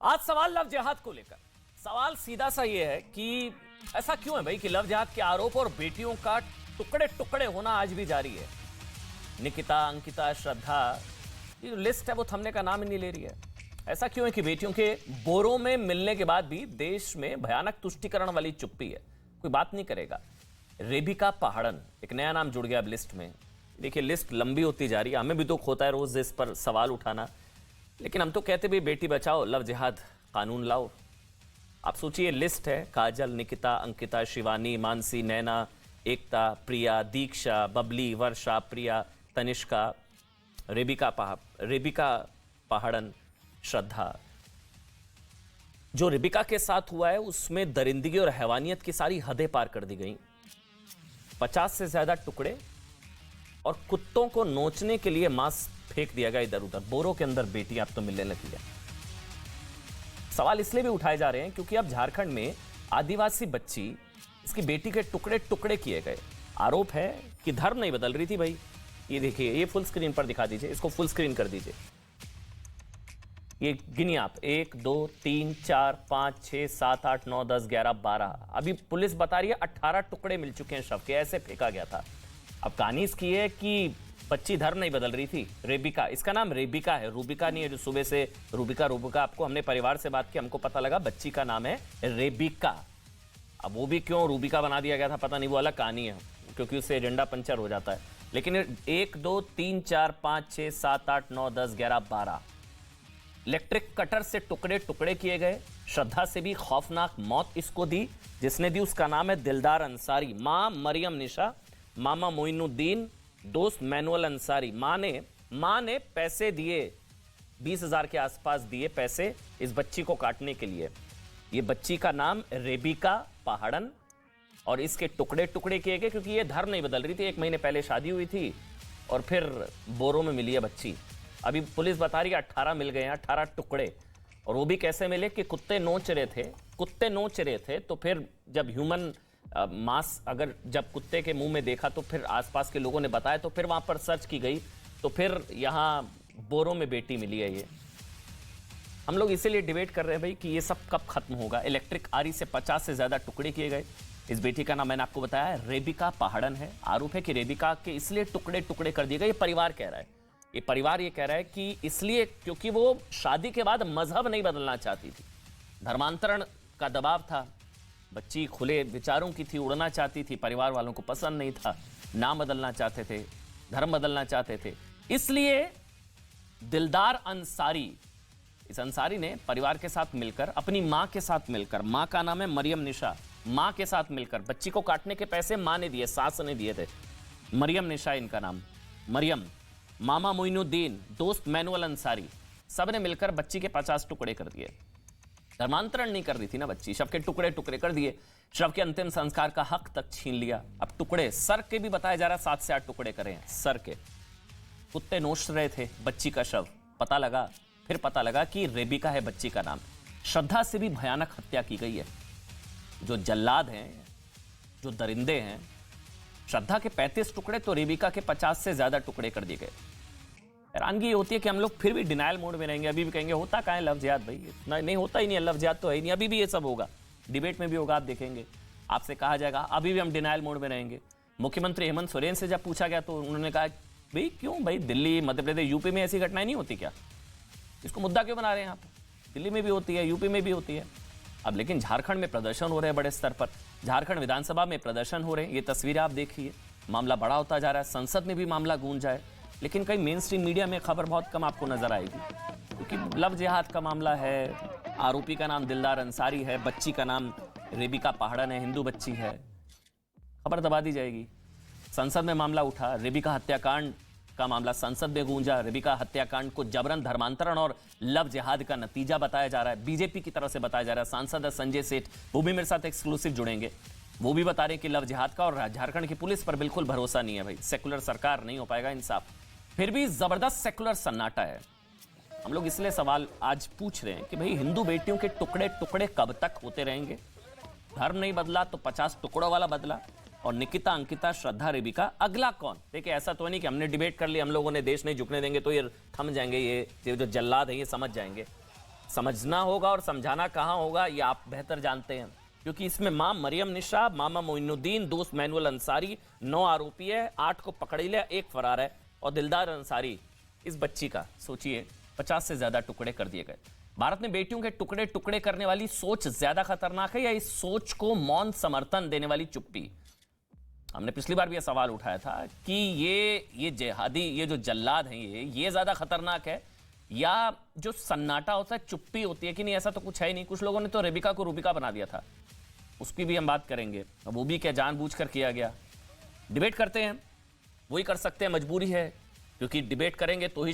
आज सवाल लव जिहाद को लेकर। सवाल सीधा सा ये है कि ऐसा क्यों है भाई कि लव जिहाद के आरोप और बेटियों का टुकड़े टुकड़े होना आज भी जारी है। निकिता, अंकिता, श्रद्धा, ये लिस्ट है वो थमने का नाम ही नहीं ले रही है। ऐसा क्यों है कि बेटियों के बोरों में मिलने के बाद भी देश में भयानक तुष्टीकरण वाली चुप्पी है, कोई बात नहीं करेगा। रेबिका पहाड़न एक नया नाम जुड़ गया अब लिस्ट में। देखिए लिस्ट लंबी होती जा रही है, हमें भी दुख होता है रोज इस पर सवाल उठाना, लेकिन हम तो कहते भी बेटी बचाओ लव जिहाद कानून लाओ। आप सोचिए लिस्ट है काजल, निकिता, अंकिता, शिवानी, मानसी, नैना, एकता, प्रिया, दीक्षा, बबली, वर्षा, प्रिया, तनिष्का, रेबिका पहाड़न, श्रद्धा। जो रेबिका के साथ हुआ है उसमें दरिंदगी और हैवानियत की सारी हदें पार कर दी गई। 50 से ज्यादा टुकड़े और कुत्तों को नोचने के लिए मांस फेंक दिया गया इधर उधर। बोरों के अंदर बेटियां अब तो मिलने लगी है। सवाल इसलिए भी उठाए जा रहे हैं क्योंकि अब झारखंड में आदिवासी बच्ची, इसकी बेटी के टुकड़े टुकड़े किए गए। आरोप है कि धर्म नहीं बदल रही थी भाई। ये देखिए, ये फुल स्क्रीन पर दिखा दीजिए, इसको फुल स्क्रीन कर दीजिए। ये गिनिए आप, 1 2 3 4 5 6 7 8 9 10 11 12। अभी पुलिस बता रही है 18 टुकड़े मिल चुके हैं शव के, ऐसे फेंका गया था। अब कहानी इसकी है कि बच्ची धर्म नहीं बदल रही थी। रेबिका, इसका नाम रेबिका है, रूबिका नहीं है जो सुबह से रूबिका। आपको हमने परिवार से बात की, हमको पता लगा बच्ची का नाम है रेबिका। अब वो भी क्यों रूबिका बना दिया गया था पता नहीं, वो अलग कहानी है, क्योंकि उससे एजेंडा पंचर हो जाता है। लेकिन 1 2 3 4 5 6 7 8 9 10 11 12 इलेक्ट्रिक कटर से टुकड़े टुकड़े किए गए। श्रद्धा से भी खौफनाक मौत इसको दी, जिसने दी उसका नाम है दिलदार अंसारी। मां मरियम निशा, मामा मोइनुद्दीन, दोस्त मैनुअल अंसारी। मां ने पैसे दिए, 20,000 के आसपास दिए पैसे इस बच्ची को काटने के लिए। ये बच्ची का नाम रेबिका पहाड़न, और इसके टुकड़े टुकड़े किए गए क्योंकि ये धर्म नहीं बदल रही थी। 1 महीने पहले शादी हुई थी और फिर बोरों में मिली है बच्ची। अभी पुलिस बता रही है 18 मिल गए हैं, 18 टुकड़े। और वो भी कैसे मिले कि कुत्ते नोच रहे थे। तो फिर जब ह्यूमन मांस अगर जब कुत्ते के मुंह में देखा तो फिर आसपास के लोगों ने बताया, तो फिर वहां पर सर्च की गई, तो फिर यहां बोरों में बेटी मिली है। ये हम लोग इसीलिए डिबेट कर रहे हैं भाई कि ये सब कब खत्म होगा। इलेक्ट्रिक आरी से 50 से ज्यादा टुकड़े किए गए। इस बेटी का नाम मैंने आपको बताया रेबिका पहाड़न है। आरोप है कि रेबिका के इसलिए टुकड़े टुकड़े कर दिए गए, ये परिवार कह रहा है। ये परिवार ये कह रहा है कि इसलिए क्योंकि वो शादी के बाद मजहब नहीं बदलना चाहती थी, धर्मांतरण का दबाव था। बच्ची खुले विचारों की थी, उड़ना चाहती थी, परिवार वालों को पसंद नहीं था, नाम बदलना चाहते थे, धर्म बदलना चाहते थे। इसलिए दिलदार अंसारी, इस अंसारी ने परिवार के साथ मिलकर, अपनी मां के साथ मिलकर, मां का नाम है मरियम निशा, मां के साथ मिलकर बच्ची को काटने के पैसे मां ने दिए, सास ने दिए थे। मरियम निशा इनका नाम, मरियम, मामा मोइनुद्दीन, दोस्त मैनुअल अंसारी, सबने मिलकर बच्ची के 50 टुकड़े कर दिए। धर्मांतरण नहीं कर रही थी ना बच्ची, शव के टुकड़े टुकड़े कर दिए। शव के अंतिम संस्कार का हक तक छीन लिया। अब टुकड़े सर के भी बताया जा रहा है, 7 से 8 टुकड़े करे हैं सर के। कुत्ते नोच रहे थे बच्ची का शव, फिर पता लगा कि रेबिका है बच्ची का नाम। श्रद्धा से भी भयानक हत्या की गई है। जो जल्लाद हैं, जो दरिंदे हैं, श्रद्धा के 35 टुकड़े तो रेबिका के 50 से ज्यादा टुकड़े कर दिए गए। हैरानगी ये होती है कि हम लोग फिर भी डिनायल मोड में रहेंगे, अभी भी कहेंगे होता कहाँ है लव जिहाद भाई, इतना नहीं होता ही नहीं है, लव जिहाद तो है ही नहीं। अभी भी ये सब होगा, डिबेट में भी होगा, आप देखेंगे, आपसे कहा जाएगा, अभी भी हम डिनायल मोड में रहेंगे। मुख्यमंत्री हेमंत सोरेन से जब पूछा गया तो उन्होंने कहा भाई क्यों भाई, दिल्ली, मध्य प्रदेश, यूपी में ऐसी घटनाएं नहीं होती क्या, इसको मुद्दा क्यों बना रहे हैं आप? दिल्ली में भी होती है, यूपी में भी होती है। अब लेकिन झारखंड में प्रदर्शन हो रहे हैं बड़े स्तर पर, झारखंड विधानसभा में प्रदर्शन हो रहे हैं। ये तस्वीरें आप देखिए, मामला बड़ा होता जा रहा है, संसद में भी मामला गूंज जाए, लेकिन कहीं मेन स्ट्रीम मीडिया में खबर बहुत कम आपको नजर आएगी, क्योंकि लव जिहाद का मामला है। आरोपी का नाम दिलदार अंसारी है, बच्ची का नाम रेबिका पहाड़न है, हिंदू बच्ची है, खबर दबा दी जाएगी। संसद में मामला उठा, रेबिका हत्याकांड का मामला संसद में गूंजा। रेबिका हत्याकांड को जबरन धर्मांतरण और लव जिहाद का नतीजा बताया जा रहा है, बीजेपी की तरफ से बताया जा रहा है। सांसद संजय सेठ, वो भी मेरे साथ एक्सक्लूसिव जुड़ेंगे, वो भी बता रहे हैं कि लव जिहाद का और झारखंड की पुलिस पर बिल्कुल भरोसा नहीं है भाई, सेकुलर सरकार नहीं हो पाएगा इंसाफ। फिर भी जबरदस्त सेकुलर सन्नाटा है। हम लोग इसलिए सवाल आज पूछ रहे हैं कि भाई हिंदू बेटियों के टुकड़े टुकड़े कब तक होते रहेंगे? धर्म नहीं बदला तो 50 टुकड़ों वाला बदला। और निकिता, अंकिता, श्रद्धा, रेबिका, अगला कौन? देखिए ऐसा तो नहीं कि हमने डिबेट कर लिया, हम लोगों ने देश नहीं झुकने देंगे तो ये थम जाएंगे, ये जो जल्लाद है ये समझ जाएंगे। समझना होगा और समझाना कहाँ होगा ये आप बेहतर जानते हैं, क्योंकि इसमें मां मरियम निशा, मामा मोइनुद्दीन, दोस्त मैनुअल अंसारी 9 आरोपी है, 8 को पकड़ लिया, 1 फरार है। और दिलदार अंसारी, इस बच्ची का सोचिए 50 से ज्यादा टुकड़े कर दिए गए। भारत में बेटियों के टुकड़े टुकड़े करने वाली सोच ज्यादा खतरनाक है या इस सोच को मौन समर्थन देने वाली चुप्पी? हमने पिछली बार भी यह सवाल उठाया था कि ये जिहादी, ये जो जल्लाद हैं, ये ज्यादा खतरनाक है या जो सन्नाटा होता है, चुप्पी होती है कि नहीं ऐसा तो कुछ है ही नहीं। कुछ लोगों ने तो रेबिका को रूबिका बना दिया था, उसकी भी हम बात करेंगे। अब वो भी क्या जानबूझकर किया गया? डिबेट करते हैं, वही कर सकते हैं, मजबूरी है, क्योंकि डिबेट करेंगे तो ही